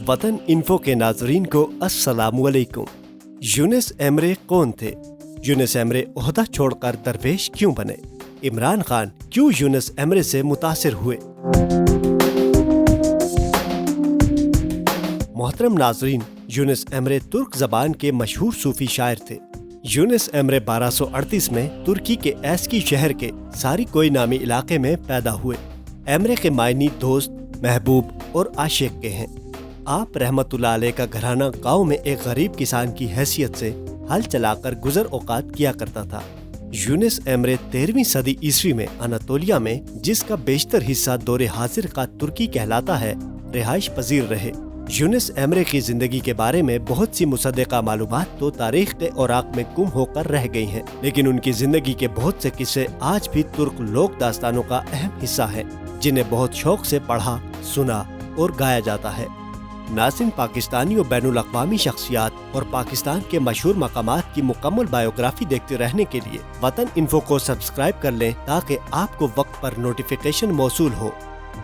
वतन इन्फो के नाजरीन को अस्सलामुअलैकुम। यूनुस एमरे कौन थे? यूनुस एमरे ओहदा छोड़कर दरवेश क्यों बने? इमरान खान क्यों यूनुस एमरे से मुतासिर हुए? मोहतरम नाजरीन, यूनुस एमरे तुर्क जबान के मशहूर सूफी शायर थे। यूनुस एमरे 1238 में तुर्की के एस्की शहर के सारिकोई नामी इलाके में पैदा हुए। एमरे के मायनी दोस्त, महबूब और आशिक के हैं। आप रहमतुल्लाह अलैह का घराना गांव में एक गरीब किसान की हैसियत से हल चलाकर गुजर औकात किया करता था। यूनुस एमरे 13वीं सदी ईस्वी में अनातोलिया में, जिसका बेशतर हिस्सा दौरे हाजिर का तुर्की कहलाता है, रिहाइश पजीर रहे। यूनुस एमरे की जिंदगी के बारे में बहुत सी मुसद्दका मालूमात तो तारीख के औराक में गुम होकर रह गई हैं, लेकिन उनकी जिंदगी के बहुत से किस्से आज भी तुर्क लोक दास्तानों का अहम हिस्सा है, जिन्हें बहुत शौक से पढ़ा, सुना और गाया जाता है। नाज़रीन, पाकिस्तानी और बैनुल अक़वामी शख्सियात और पाकिस्तान के मशहूर मकामात की मुकम्मल बायोग्राफी देखते रहने के लिए वतन इन्फो को सब्सक्राइब कर लें ताकि आपको वक्त पर नोटिफिकेशन मौसूल हो।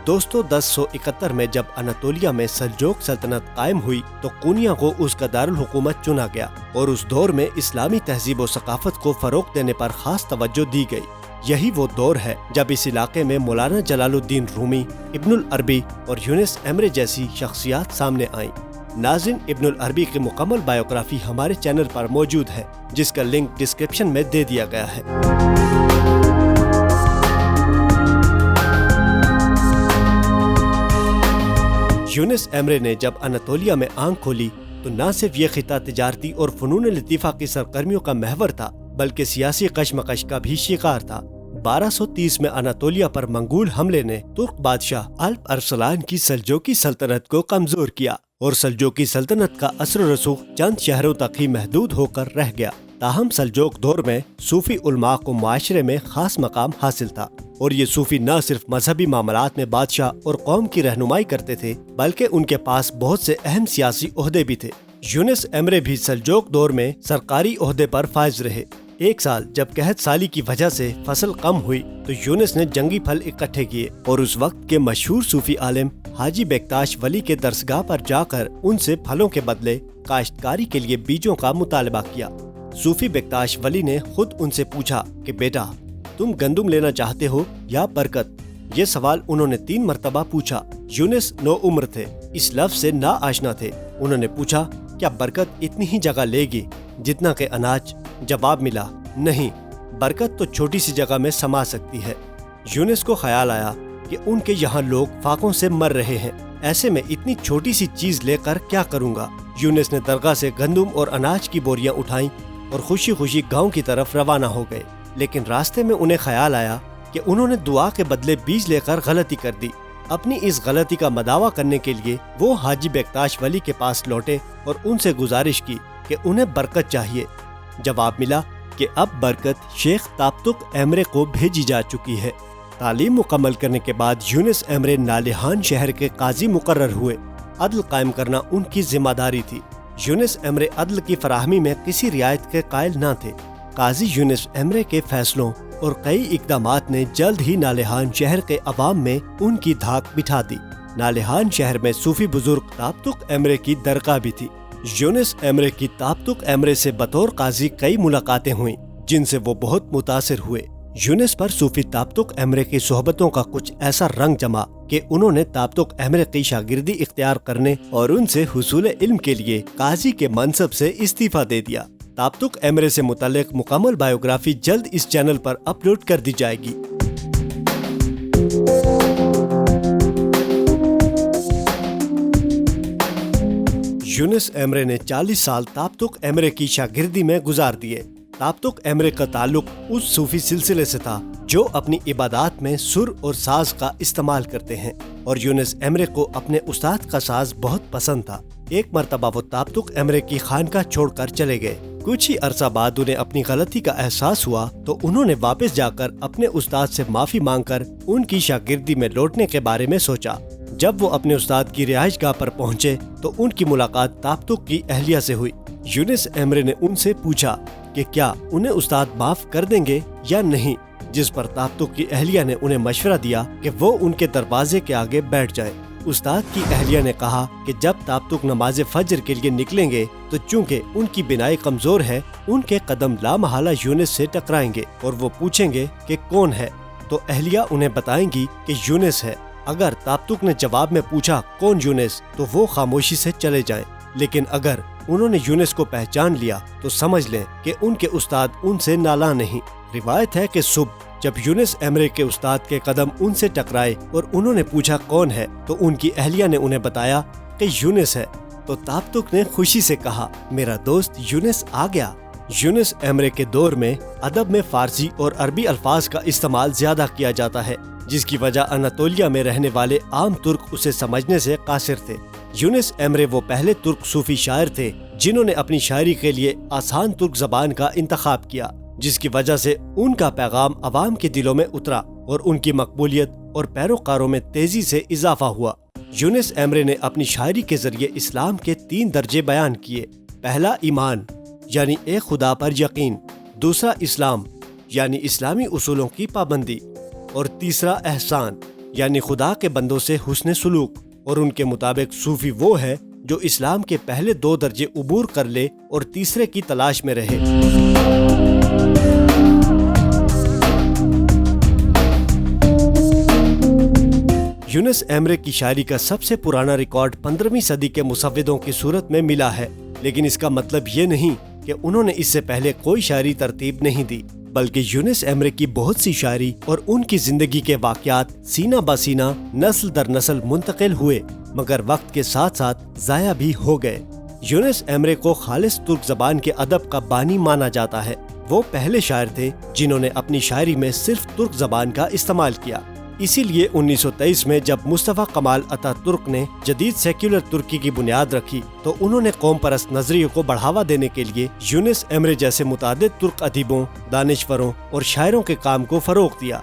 दोस्तों, 1071 में जब अनातोलिया में सल्जोक सल्तनत कायम हुई तो कोनिया को उसका दारुल हुकूमत चुना गया और उस दौर में इस्लामी तहजीब और सकाफत को फरोग देने पर खास तवज्जो दी गई। यही वो दौर है जब इस इलाके में मौलाना जलालुद्दीन रूमी, इब्नुल अरबी और यूनुस एमरे जैसी शख्सियात सामने आईं। नाज़रीन, इब्नुल अरबी की मुकम्मल बायोग्राफी हमारे चैनल पर मौजूद है, जिसका लिंक डिस्क्रिप्शन में दे दिया गया है। यूनुस एमरे ने जब अनातोलिया में आंख खोली तो न सिर्फ ये खिता तिजारती और फनून लतीफ़ा की सरगर्मियों का महवर था, बल्कि सियासी कशमकश का भी शिकार था। 1230 में अनातोलिया पर मंगोल हमले ने तुर्क बादशाह अल्प अरसलान की सल्जोकी सल्तनत को कमजोर किया और सल्जोकी सल्तनत का असर रसूख चंद शहरों तक ही महदूद होकर रह गया। ताहम सल्जोक दौर में सूफी उलमा को माशरे में खास मकाम हासिल था और ये सूफी न सिर्फ मजहबी मामलात में बादशाह और कौम की रहनुमाई करते थे, बल्कि उनके पास बहुत से अहम सियासी ओहदे भी थे। यूनुस एमरे भी सल्जोक दौर में सरकारी ओहदे पर फाइज रहे। एक साल जब कहत साली की वजह से फसल कम हुई तो यूनुस ने जंगी फल इकट्ठे किए और उस वक्त के मशहूर सूफी आलिम हाजी बेक्ताश वली के दरसगाह पर जाकर उनसे फलों के बदले काश्तकारी के लिए बीजों का मुतालबा किया। सूफी बेक्ताश वली ने खुद उनसे पूछा कि बेटा, तुम गंदुम लेना चाहते हो या बरकत? ये सवाल उन्होंने 3 मरतबा पूछा। यूनुस नो उम्र थे, इस लफ्ज से ना आशना थे। उन्होंने पूछा, क्या बरकत इतनी ही जगह लेगी जितना के अनाज? जवाब मिला, नहीं, बरकत तो छोटी सी जगह में समा सकती है। यूनुस को ख्याल आया कि उनके यहाँ लोग फाकों से मर रहे हैं, ऐसे में इतनी छोटी सी चीज लेकर क्या करूँगा। यूनुस ने दरगाह से गंदुम और अनाज की बोरियां उठाईं और खुशी खुशी गांव की तरफ रवाना हो गए। लेकिन रास्ते में उन्हें ख्याल आया कि उन्होंने दुआ के बदले बीज लेकर गलती कर दी। अपनी इस गलती का मदावा करने के लिए वो हाजी बेक्ताश वली के पास लौटे और उनसे गुजारिश की कि उन्हें बरकत चाहिए। जवाब मिला कि अब बरकत शेख ताब्तुक एमरे को भेजी जा चुकी है। तालीम मुकम्मल करने के बाद यूनुस एमरे नालिहान शहर के काजी मुकर्रर हुए। अदल कायम करना उनकी जिम्मेदारी थी। यूनुस एमरे अदल की फराहमी में किसी रियायत के कायल न थे। काजी यूनुस एमरे के फैसलों और कई इकदामात ने जल्द ही नालिहान शहर के अवाम में उनकी धाक बिठा दी। नालिहान शहर में सूफी बुजुर्ग ताब्तुक एमरे की दरगाह भी थी। यूनुस एमरे की ताब्तुक एमरे से बतौर काजी कई मुलाकातें हुईं, जिनसे वो बहुत मुतासिर हुए। यूनुस पर सूफी ताब्तुक एमरे की सोहबतों का कुछ ऐसा रंग जमा कि उन्होंने ताब्तुक एमरे की शागिर्दी इख्तियार करने और उनसे हुसूल इल्म के लिए काजी के मनसब से इस्तीफा दे दिया। ताब्तुक एमरे से मुताल्लिक मुकम्मल बायोग्राफी जल्द इस चैनल पर अपलोड कर दी जाएगी। यूनुस एमरे ने 40 साल ताब्तुक एमरे की शागिर्दी में गुजार दिए। ताब्तुक एमरे का ताल्लुक उस सूफी सिलसिले से था जो अपनी इबादत में सुर और साज का इस्तेमाल करते हैं और यूनुस एमरे को अपने उस्ताद का साज बहुत पसंद था। एक मरतबा वो ताब्तुक एमरे की खानका छोड़कर चले गए। कुछ ही अरसा बाद उन्हें अपनी गलती का एहसास हुआ तो उन्होंने वापस जाकर अपने उस्ताद से माफी मांगकर उनकी शागिर्दी में लौटने के बारे में सोचा। जब वो अपने उस्ताद की रिहाइशगाह पर पहुँचे तो उनकी मुलाकात ताब्तुक की अहलिया से हुई। यूनुस एमरे ने उनसे पूछा कि क्या उन्हें उस्ताद माफ कर देंगे या नहीं, जिस पर ताब्तुक की अहलिया ने उन्हें मशवरा दिया कि वो उनके दरवाजे के आगे बैठ जाए। استاد کی اہلیہ نے کہا کہ جب تابتک نماز فجر کے لیے نکلیں گے تو چونکہ ان کی بنائی کمزور ہے، ان کے قدم لامحالہ یونس سے ٹکرائیں گے اور وہ پوچھیں گے کہ کون ہے، تو اہلیہ انہیں بتائیں گی کہ یونس ہے۔ اگر تابتک نے جواب میں پوچھا کون یونس، تو وہ خاموشی سے چلے جائیں، لیکن اگر انہوں نے یونس کو پہچان لیا تو سمجھ لیں کہ ان کے استاد ان سے نالاں نہیں۔ روایت ہے کہ صبح جب یونس ایمرے کے استاد کے قدم ان سے ٹکرائے اور انہوں نے پوچھا کون ہے، تو ان کی اہلیہ نے انہیں بتایا کہ یونس ہے، تو تابتک نے خوشی سے کہا میرا دوست یونس آ گیا۔ یونس ایمرے کے دور میں ادب میں فارسی اور عربی الفاظ کا استعمال زیادہ کیا جاتا ہے، جس کی وجہ اناطولیہ میں رہنے والے عام ترک اسے سمجھنے سے قاصر تھے۔ یونس ایمرے وہ پہلے ترک صوفی شاعر تھے جنہوں نے اپنی شاعری کے لیے آسان ترک زبان کا انتخاب کیا، جس کی وجہ سے ان کا پیغام عوام کے دلوں میں اترا اور ان کی مقبولیت اور پیروکاروں میں تیزی سے اضافہ ہوا۔ یونس ایمرے نے اپنی شاعری کے ذریعے اسلام کے 3 درجے بیان کیے۔ پہلا ایمان یعنی ایک خدا پر یقین، دوسرا اسلام یعنی اسلامی اصولوں کی پابندی، اور تیسرا احسان یعنی خدا کے بندوں سے حسن سلوک۔ اور ان کے مطابق صوفی وہ ہے جو اسلام کے پہلے 2 درجے عبور کر لے اور تیسرے کی تلاش میں رہے۔ یونس ایمرے کی شاعری کا سب سے پرانا ریکارڈ 15ویں صدی کے مسودوں کی صورت میں ملا ہے، لیکن اس کا مطلب یہ نہیں کہ انہوں نے اس سے پہلے کوئی شاعری ترتیب نہیں دی، بلکہ یونس ایمرے کی بہت سی شاعری اور ان کی زندگی کے واقعات سینہ بہ سینہ نسل در نسل منتقل ہوئے، مگر وقت کے ساتھ ساتھ ضائع بھی ہو گئے۔ یونس ایمرے کو خالص ترک زبان کے ادب کا بانی مانا جاتا ہے۔ وہ پہلے شاعر تھے جنہوں نے اپنی شاعری میں صرف ترک زبان کا استعمال کیا۔ اسی لیے 1923 میں جب مصطفیٰ کمال اتا ترک نے جدید سیکولر ترکی کی بنیاد رکھی تو انہوں نے قوم پرست نظریے کو بڑھاوا دینے کے لیے یونس ایمرے جیسے متعدد ترک ادیبوں، دانشوروں اور شاعروں کے کام کو فروغ دیا۔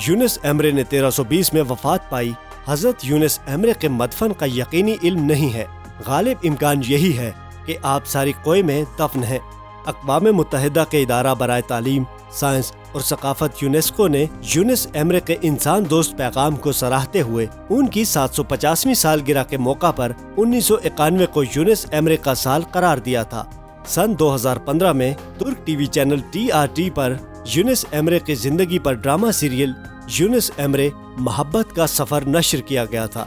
یونس ایمرے نے 1320 میں وفات پائی۔ حضرت یونس ایمرے کے مدفن کا یقینی علم نہیں ہے، غالب امکان یہی ہے کہ آپ ساری کوئے میں دفن ہیں۔ اقوام متحدہ کے ادارہ برائے تعلیم، سائنس اور ثقافت یونیسکو نے یونس ایمرے کے انسان دوست پیغام کو سراہتے ہوئے ان کی 750ویں سالگرہ کے موقع پر 1991 کو یونس ایمرے کا سال قرار دیا تھا۔ سن 2015 میں ترک ٹی وی چینل TRT پر یونس ایمرے کی زندگی پر ڈرامہ سیریل یونس ایمرے محبت کا سفر نشر کیا گیا تھا۔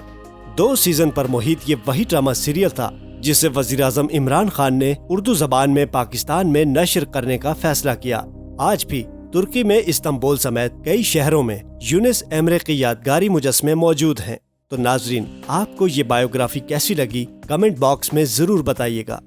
2 سیزن پر محیط یہ وہی ڈرامہ سیریل تھا جسے وزیر اعظم عمران خان نے اردو زبان میں پاکستان میں نشر کرنے کا فیصلہ کیا۔ آج بھی ترکی میں استنبول سمیت کئی شہروں میں یونس ایمرے کے یادگاری مجسمے موجود ہیں۔ تو ناظرین، آپ کو یہ بایوگرافی کیسی لگی کمنٹ باکس میں ضرور بتائیے گا۔